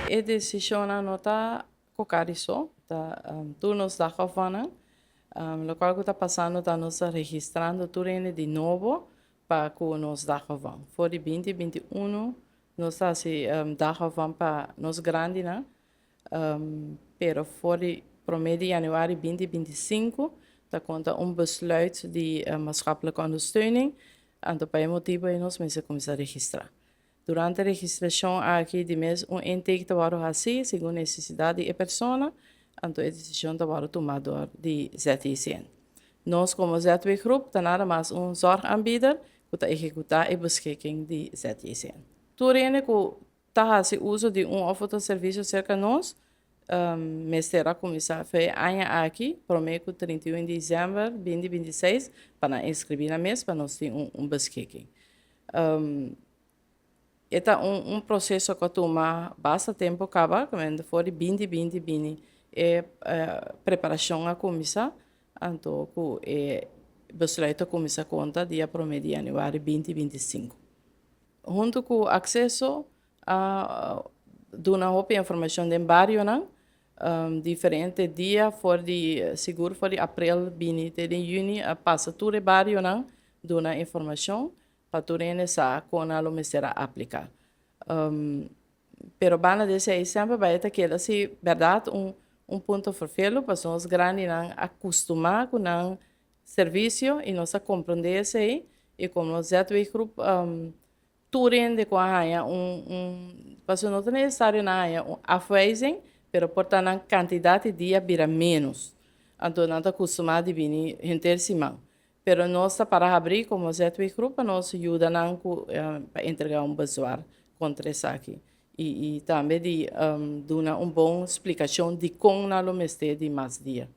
A decisão anota cocariso, tá turnos da Havana, lo qual que está passando está nos registrando turno de novo para que nos da Havana. For de 2021, nós está se da Havana para nos grande, né? Pero for de promedio januari 2025, está conta besluit de maatschappelijke ondersteuning en op een motivo nós mensen começar a registrar. Durante a registração aqui de mês, intake está assim, segundo a necessidade da pessoa, então a decisão está tomada de ZTCN. Nós, como ZW Group, está nada mais zorgaanbieder que está executar a beschikking de ZTCN. Turene que está assim uso de of outro serviço cerca de nós, mês terá começar a fazer aqui, prometo 31 de dezembro de 2026, para inscrever na mês, para nós ter beschikking. Eta processo que toma bastante tempo acaba, quando for de 2020 preparação a começar, então que besluit a começar conta dia 1 de januário 2025. Junto com o acesso a dona roupa informação de barrio não, diferente dia for de seguro for de abril 20 de junho passa tudo barrio não, dona informação para tu sa com a lo será aplicar. Pero bana desse aí sempre vai ter que assim verdade ponto vervelho para os grandes não acostumar com o serviço e nós a compreender isso aí e como nós já temos grupo turin de com a para não é necessário na afweising, pero portanto a quantidade de dia vira menos. Então não está acostumado de vir intersimão. Pero nós para abrir como ZW Group nós ajuda para entregar besoar contra isso aqui e também de dar uma boa explicação de como nós vamos ter de mais dia.